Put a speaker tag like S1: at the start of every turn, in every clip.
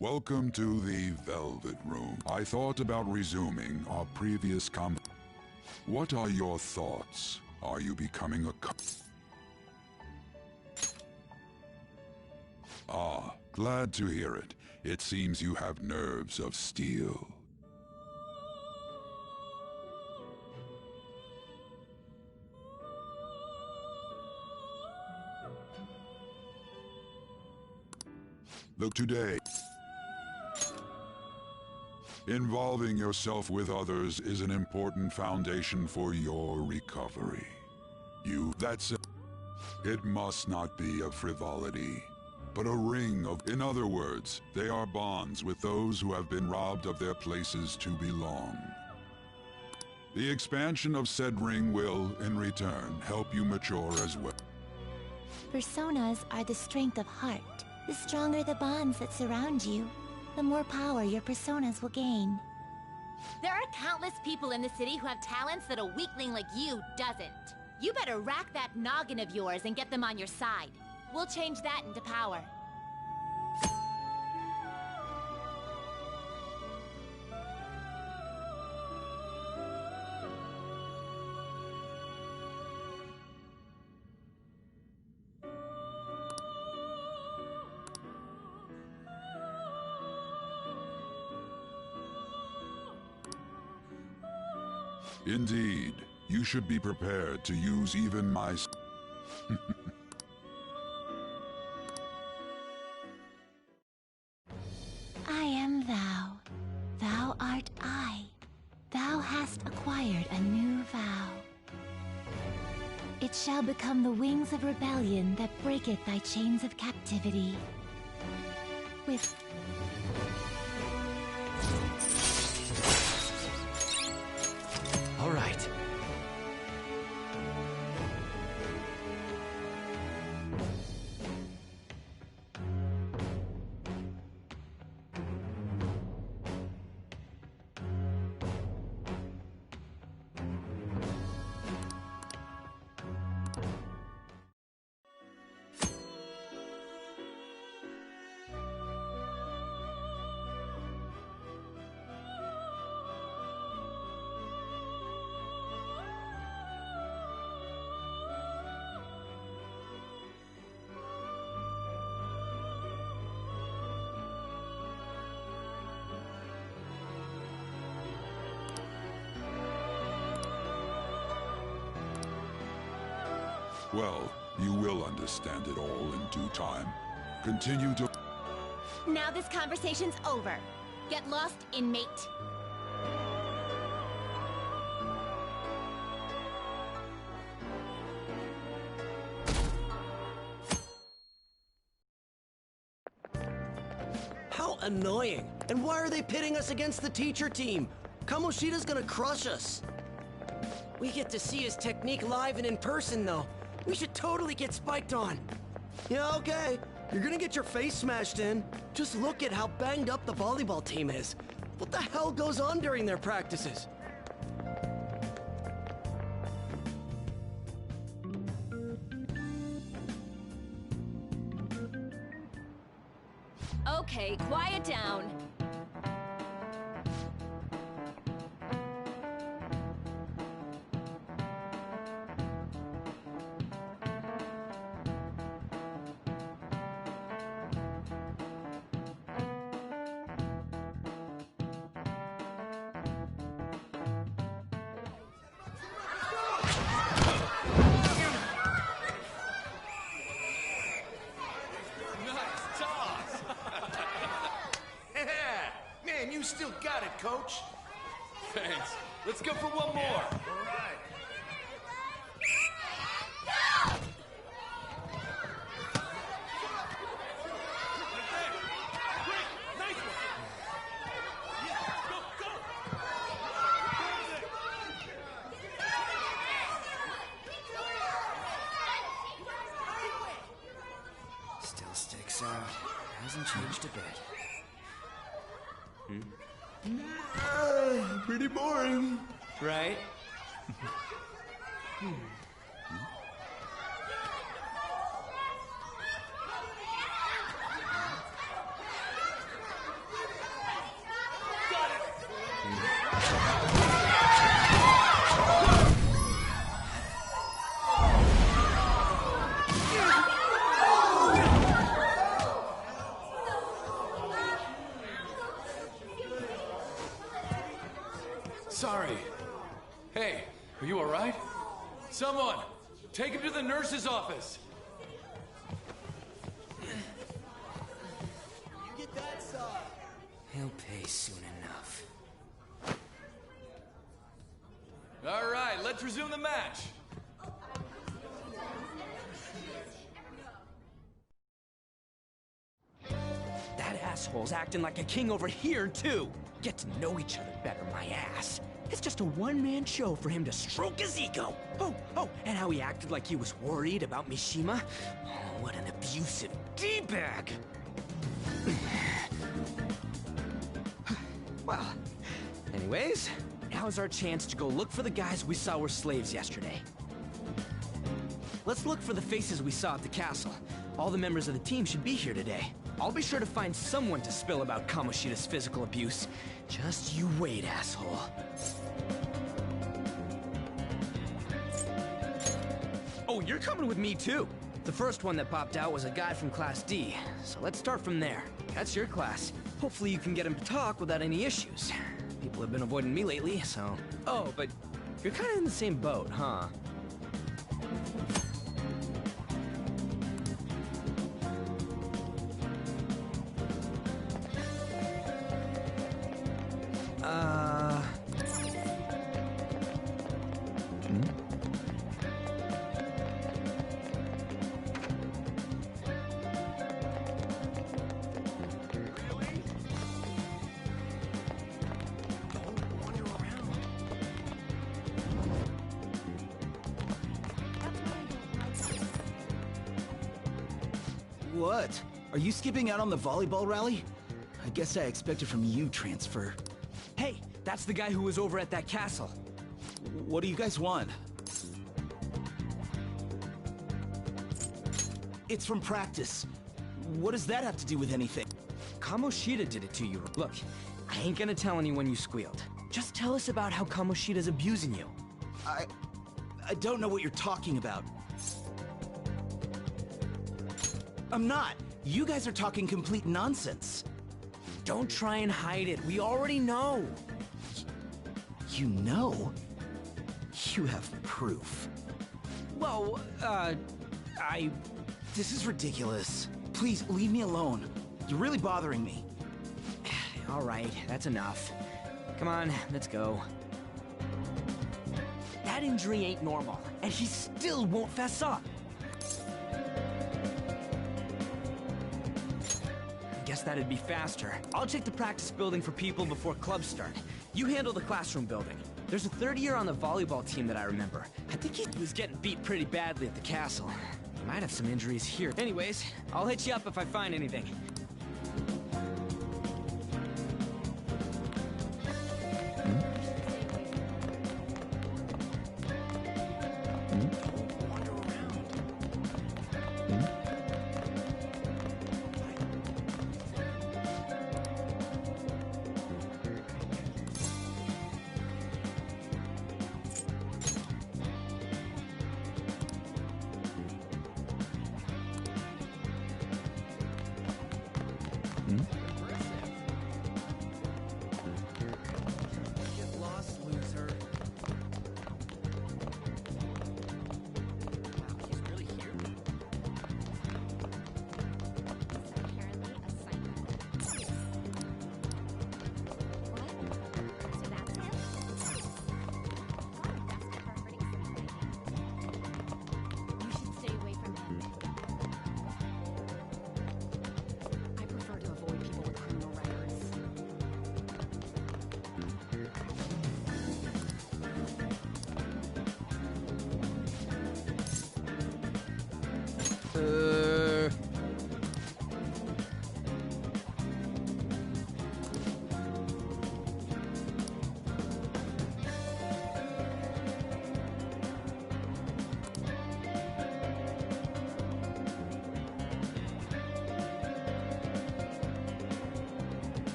S1: Welcome to the Velvet Room. I thought about resuming our previous What are your thoughts? Are you becoming a Ah, glad to hear it. It seems you have nerves of steel. Look today. Involving yourself with others is an important foundation for your recovery. That's it. It must not be a frivolity, but a ring of... In other words, they are bonds with those who have been robbed of their places to belong. The expansion of said ring will, in return, help you mature as well.
S2: Personas are the strength of heart. The stronger the bonds that surround you, the more power your personas will gain.
S3: There are countless people in the city who have talents that a weakling like you doesn't. You better rack that noggin of yours and get them on your side. We'll change that into power.
S1: Indeed, you should be prepared to use even my...
S2: I am thou. Thou art I. Thou hast acquired a new vow. It shall become the wings of rebellion that breaketh thy chains of captivity. With...
S4: All right.
S1: Well, you will understand it all in due time. Continue to...
S3: Now this conversation's over. Get lost, inmate.
S4: How annoying! And why are they pitting us against the teacher team? Kamoshida's gonna crush us. We get to see his technique live and in person, though. We should totally get spiked on. Yeah, okay. You're gonna get your face smashed in. Just look at how banged up the volleyball team is. What the hell goes on during their practices?
S3: Okay, quiet down.
S5: Man, you still got it, coach.
S6: Thanks. Let's go for one more.
S5: All right.
S7: Still sticks out. Hasn't changed a bit.
S4: Pretty boring. Right?
S6: Someone, take him to the nurse's office.
S7: He'll pay soon enough.
S6: All right, let's resume the match.
S7: That asshole's acting like a king over here, too. Get to know each other better, my ass. It's just a one-man show for him to stroke his ego. Oh, and how he acted like he was worried about Mishima. Oh, what an abusive D-bag. Well, anyways, now's our chance to go look for the guys we saw were slaves yesterday. Let's look for the faces we saw at the castle. All the members of the team should be here today. I'll be sure to find someone to spill about Kamoshida's physical abuse. Just you wait, asshole. Oh, you're coming with me too. The first one that popped out was a guy from Class D, so let's start from there. That's your class. Hopefully you can get him to talk without any issues. People have been avoiding me lately, so... Oh, but you're kind of in the same boat, huh?
S8: What? Are you skipping out on the volleyball rally? I guess I expected from you, Transfer.
S7: Hey, that's the guy who was over at that castle.
S8: What do you guys want? It's from practice. What does that have to do with anything?
S7: Kamoshida did it to you. Look, I ain't gonna tell anyone you squealed. Just tell us about how Kamoshida's abusing you.
S8: I don't know what you're talking about. I'm not. You guys are talking complete nonsense.
S7: Don't try and hide it. We already know.
S8: You know? You have proof.
S7: Well,
S8: This is ridiculous. Please, leave me alone. You're really bothering me.
S7: All right, that's enough. Come on, let's go. That injury ain't normal, and he still won't fess up. Guess that'd be faster. I'll check the practice building for people before clubs start. You handle the classroom building. There's a third year on the volleyball team that I remember. I think he was getting beat pretty badly at the castle. He might have some injuries here. Anyways, I'll hit you up if I find anything. Get lost, loser. Wow, he's really here?
S3: You should stay away from him.
S9: I prefer to avoid people with criminal records.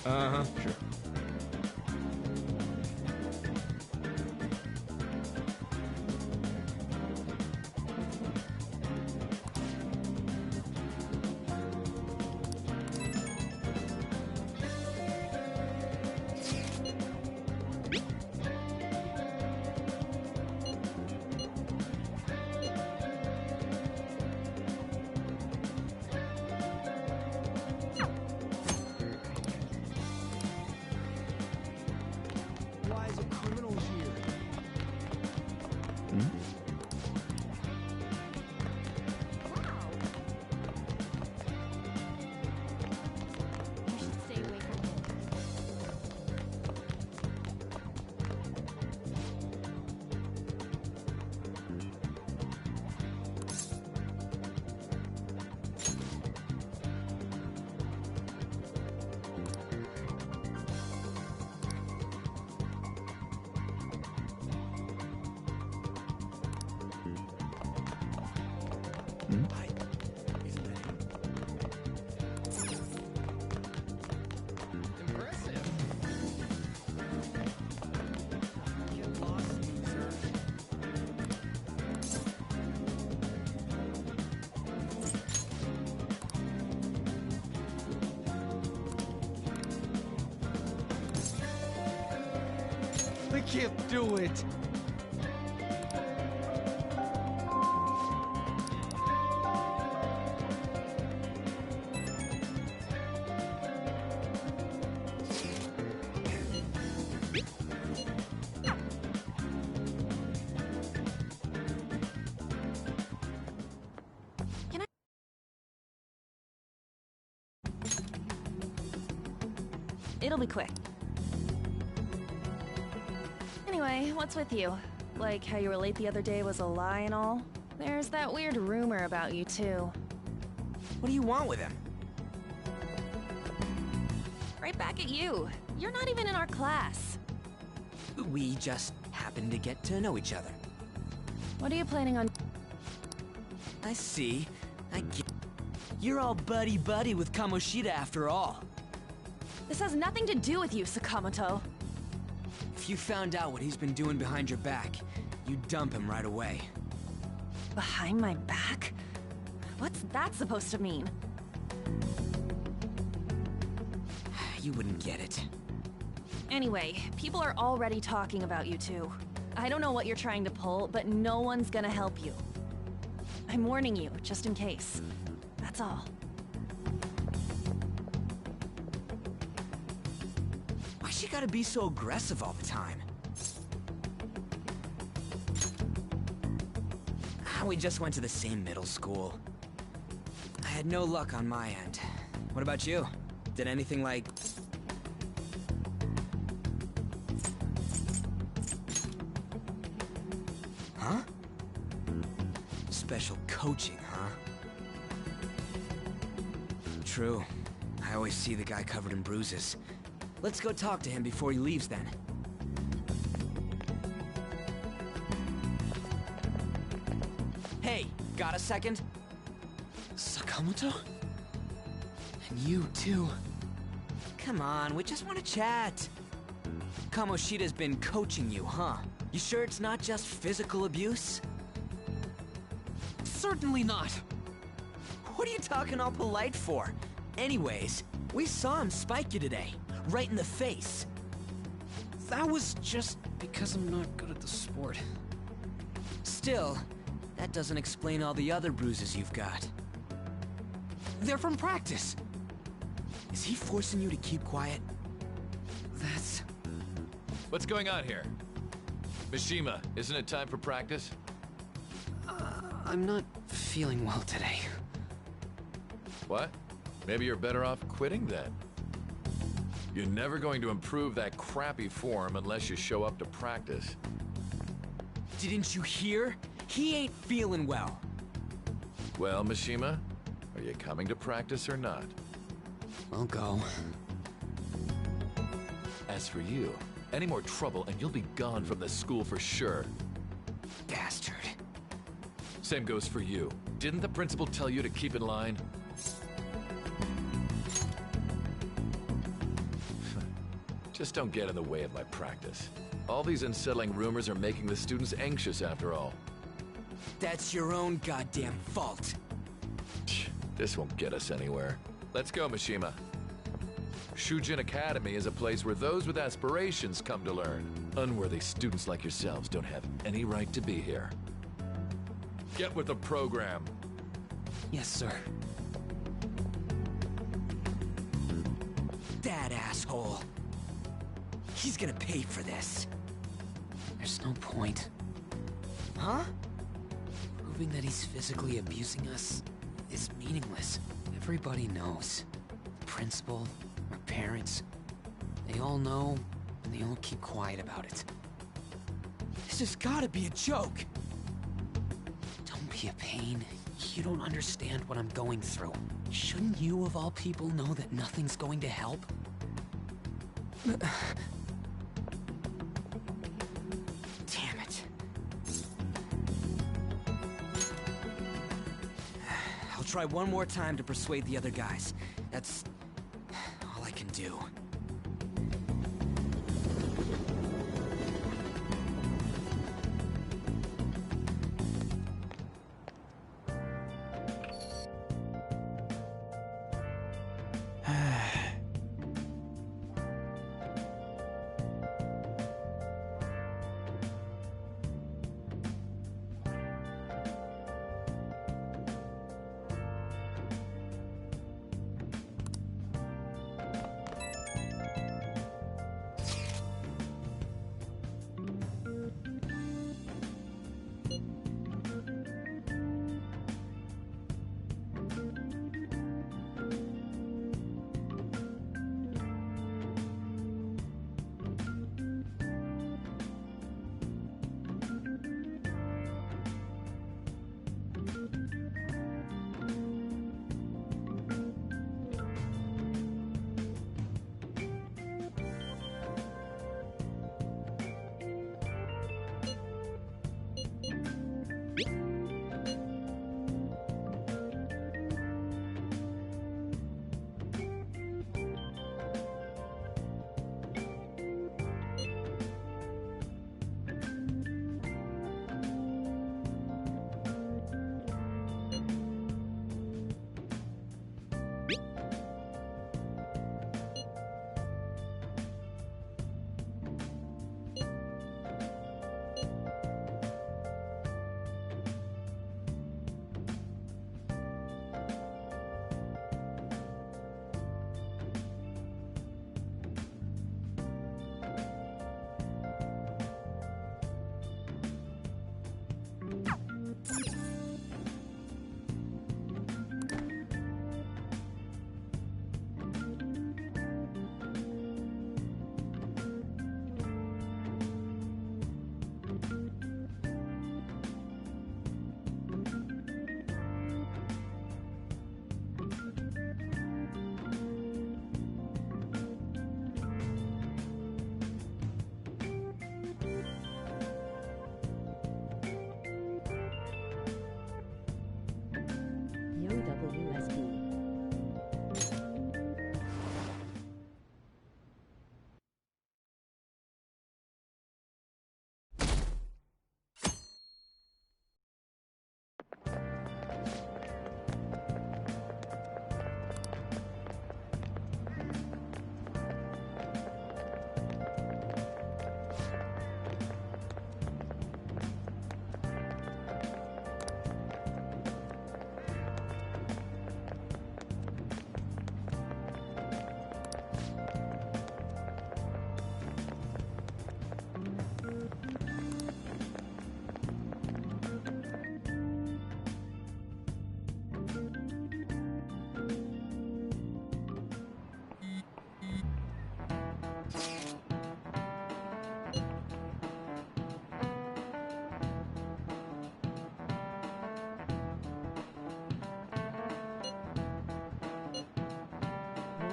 S7: Uh-huh, sure. I can't do it.
S9: It'll be quick. Anyway, what's with you? Like how you were late the other day was a lie and all? There's that weird rumor about you too.
S7: What do you want with him?
S9: Right back at you. You're not even in our class.
S7: We just happen to get to know each other.
S9: What are you planning on?
S7: I see. I get. You're all buddy-buddy with Kamoshida after all.
S9: This has nothing to do with you, Sakamoto.
S7: If you found out what he's been doing behind your back, you'd dump him right away.
S9: Behind my back? What's that supposed to mean?
S7: You wouldn't get it.
S9: Anyway, people are already talking about you two. I don't know what you're trying to pull, but no one's gonna help you. I'm warning you, just in case. That's all.
S7: Why she gotta be so aggressive all the time? We just went to the same middle school. I had no luck on my end. What about you? Did anything like... Huh? Special coaching, huh? True. I always see the guy covered in bruises. Let's go talk to him before he leaves then. Hey, got a second? Sakamoto? And you too. Come on, we just want to chat. Kamoshida's been coaching you, huh? You sure it's not just physical abuse? Certainly not. What are you talking all polite for? Anyways, we saw him spike you today, right in the face.
S10: That was just because I'm not good at the sport.
S7: Still, that doesn't explain all the other bruises you've got.
S10: They're from practice.
S7: Is he forcing you to keep quiet?
S10: That's...
S6: What's going on here? Mishima, isn't it time for practice?
S10: I'm not feeling well today.
S6: What? Maybe you're better off quitting then. You're never going to improve that crappy form unless you show up to practice.
S7: Didn't you hear? He ain't feeling well.
S6: Well, Mishima, are you coming to practice or not?
S10: I'll go.
S6: As for you, any more trouble and you'll be gone from the school for sure.
S7: Bastard.
S6: Same goes for you. Didn't the principal tell you to keep in line? Just don't get in the way of my practice. All these unsettling rumors are making the students anxious after all.
S7: That's your own goddamn fault.
S6: This won't get us anywhere. Let's go, Mishima. Shujin Academy is a place where those with aspirations come to learn. Unworthy students like yourselves don't have any right to be here. Get with the program.
S10: Yes, sir.
S7: That asshole. He's gonna pay for this.
S10: There's no point.
S7: Huh?
S10: Proving that he's physically abusing us is meaningless. Everybody knows. The principal, our parents, they all know, and they all keep quiet about it.
S7: This has gotta be a joke.
S10: Don't be a pain. You don't understand what I'm going through. Shouldn't you, of all people, know that nothing's going to help?
S7: Damn it. I'll try one more time to persuade the other guys. That's all I can do.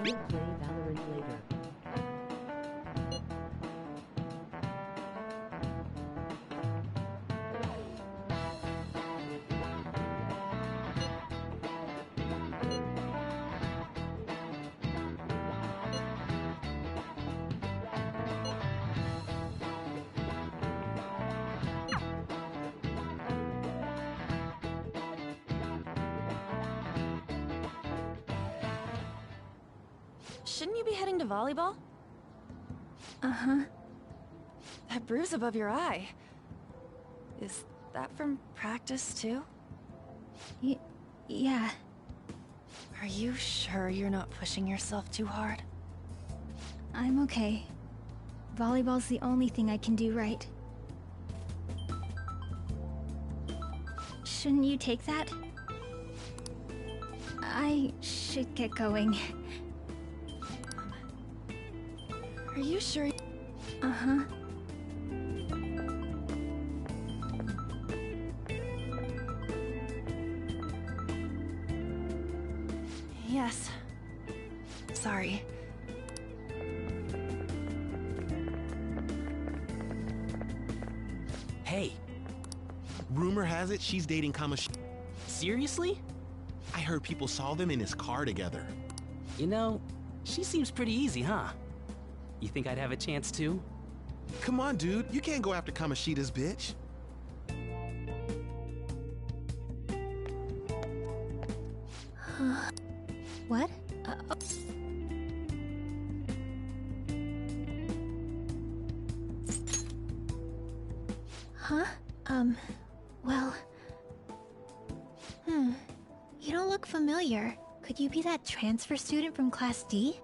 S11: We'll play Valorant later.
S9: Shouldn't you be heading to volleyball?
S2: Uh-huh.
S9: That bruise above your eye. Is that from practice, too?
S2: Yeah.
S9: Are you sure you're not pushing yourself too hard?
S2: I'm okay. Volleyball's the only thing I can do right. Shouldn't you take that? I should get going.
S9: Are you sure?
S2: Uh-huh.
S9: Yes. Sorry.
S12: Hey. Rumor has it she's dating Kamoshida.
S13: Seriously?
S12: I heard people saw them in his car together.
S13: You know, she seems pretty easy, huh? You think I'd have a chance too?
S12: Come on, dude. You can't go after Kamoshida's bitch.
S2: What? Huh? Well... You don't look familiar. Could you be that transfer student from Class D?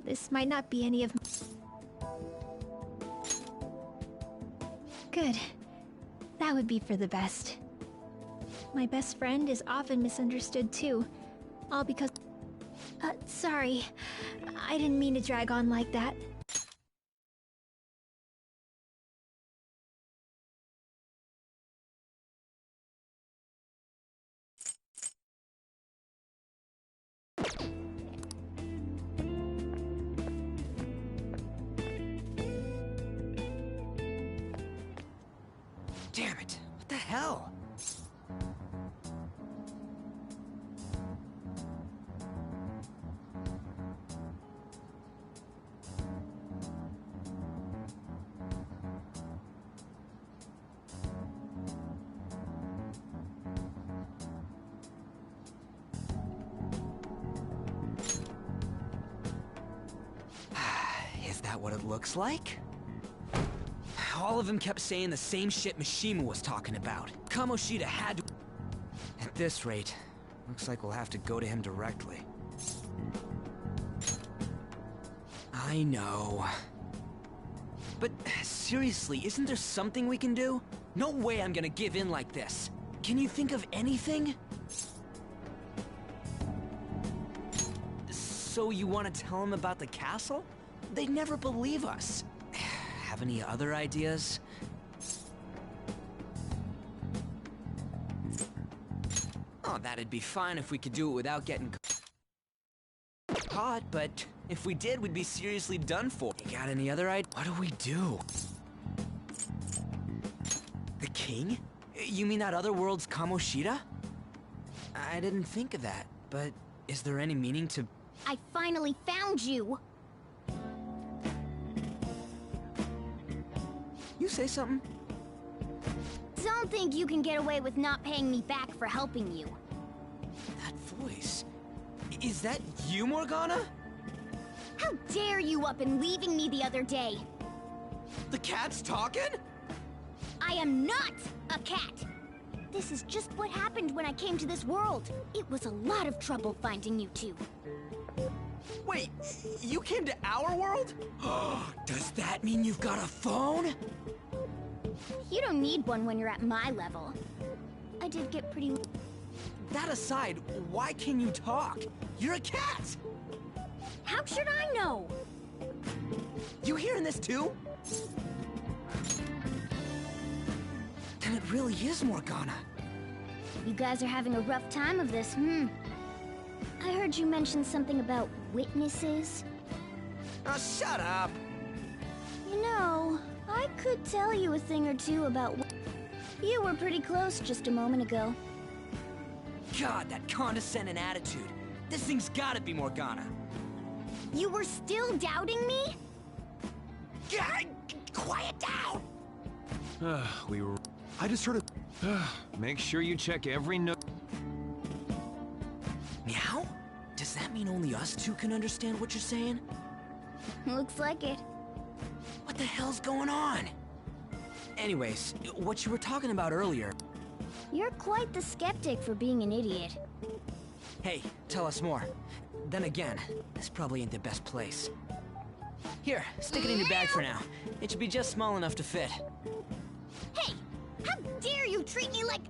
S2: This might not be any of... Good. That would be for the best. My best friend is often misunderstood too. All because... sorry. I didn't mean to drag on like that.
S7: Damn it! What the hell? Is that what it looks like? All of them kept saying the same shit Mishima was talking about. Kamoshida had to... At this rate, looks like we'll have to go to him directly. I know. But seriously, isn't there something we can do? No way I'm gonna give in like this. Can you think of anything? So you want to tell him about the castle? They'd never believe us. Have any other ideas? Oh, that'd be fine if we could do it without getting caught, but if we did, we'd be seriously done for. You got any other ideas? What do we do? The king? You mean that other world's Kamoshida? I didn't think of that, but is there any meaning to...
S2: I finally found you!
S7: You say something?
S14: Don't think you can get away with not paying me back for helping you.
S7: That voice. Is that you, Morgana?
S14: How dare you up and leaving me the other day?
S7: The cat's talking?
S14: I am not a cat! This is just what happened when I came to this world. It was a lot of trouble finding you two.
S7: Wait, you came to our world? Does that mean you've got a phone?
S14: You don't need one when you're at my level. I did get pretty...
S7: That aside, why can you talk? You're a cat!
S14: How should I know?
S7: You hearing this too? Then it really is Morgana.
S14: You guys are having a rough time of this, I heard you mention something about witnesses.
S7: Oh, shut up!
S14: You know, I could tell you a thing or two about... You were pretty close just a moment ago.
S7: God, that condescending attitude. This thing's gotta be Morgana.
S14: You were still doubting me?
S7: God, quiet down!
S15: I just heard a... Make sure you check every note.
S7: Meow? Does that mean only us two can understand what you're saying?
S14: Looks like it.
S7: What the hell's going on? Anyways, what you were talking about earlier...
S14: You're quite the skeptic for being an idiot.
S7: Hey, tell us more. Then again, this probably ain't the best place. Here, stick it in your bag for now. It should be just small enough to fit.
S14: Hey! How dare you treat me like...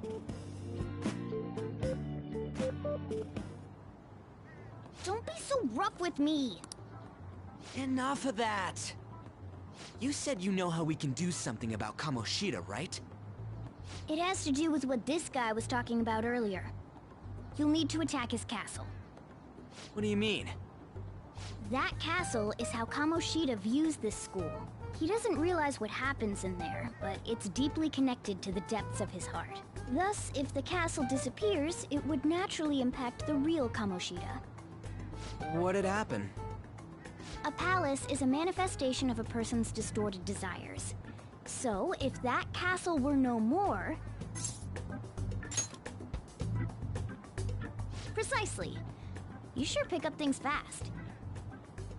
S14: Don't be so rough with me!
S7: Enough of that! You said you know how we can do something about Kamoshida, right?
S14: It has to do with what this guy was talking about earlier. You'll need to attack his castle.
S7: What do you mean?
S14: That castle is how Kamoshida views this school. He doesn't realize what happens in there, but it's deeply connected to the depths of his heart. Thus, if the castle disappears, it would naturally impact the real Kamoshida.
S7: What'd happen?
S14: A palace is a manifestation of a person's distorted desires. So, if that castle were no more... Precisely. You sure pick up things fast.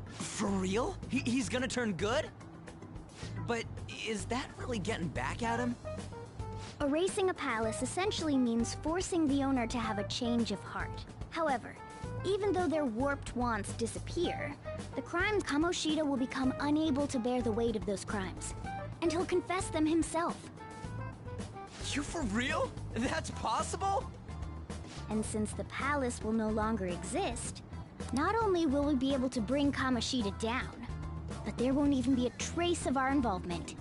S7: For real? He's gonna turn good? But is that really getting back at him?
S14: Erasing a palace essentially means forcing the owner to have a change of heart. However, even though their warped wants disappear, the crimes Kamoshida will become unable to bear the weight of those crimes. And he'll confess them himself.
S7: You for real? That's possible?
S14: And since the palace will no longer exist, not only will we be able to bring Kamoshida down, but there won't even be a trace of our involvement.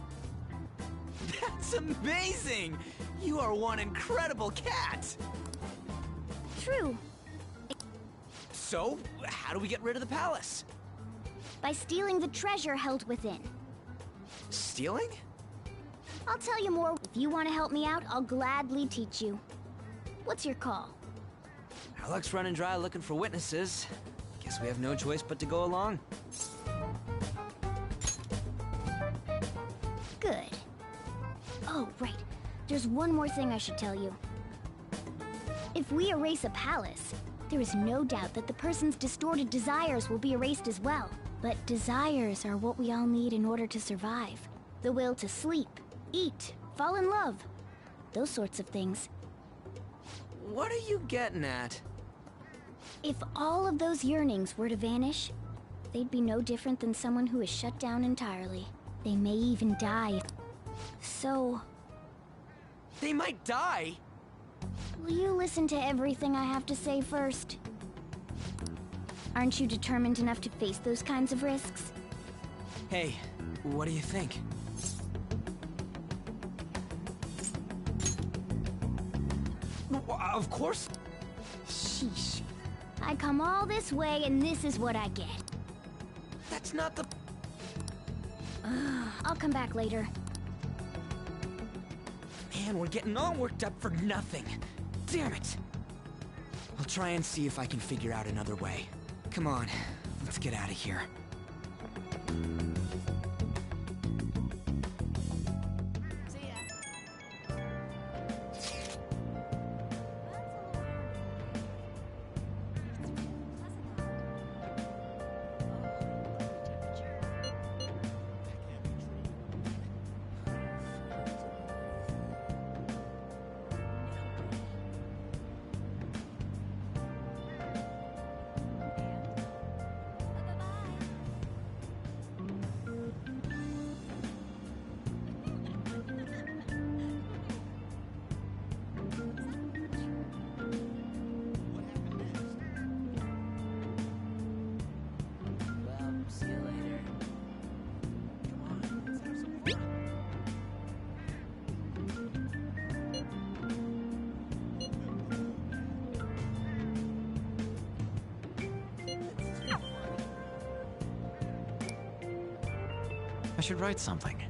S7: That's amazing! You are one incredible cat!
S14: True.
S7: So, how do we get rid of the palace?
S14: By stealing the treasure held within.
S7: Stealing?
S14: I'll tell you more. If you want to help me out, I'll gladly teach you. What's your call?
S7: Our luck's running dry looking for witnesses. Guess we have no choice but to go along.
S14: Good. Oh, right. There's one more thing I should tell you. If we erase a palace, there is no doubt that the person's distorted desires will be erased as well. But desires are what we all need in order to survive. The will to sleep, eat, fall in love. Those sorts of things.
S7: What are you getting at?
S14: If all of those yearnings were to vanish, they'd be no different than someone who is shut down entirely. They may even die. So...
S7: They might die?
S14: Will you listen to everything I have to say first? Aren't you determined enough to face those kinds of risks?
S7: Hey, what do you think? Of course.
S14: Sheesh. I come all this way and this is what I get.
S7: That's not the...
S14: I'll come back later.
S7: Man, we're getting all worked up for nothing. Damn it. I'll try and see if I can figure out another way. Come on, let's get out of here.
S16: I should write something.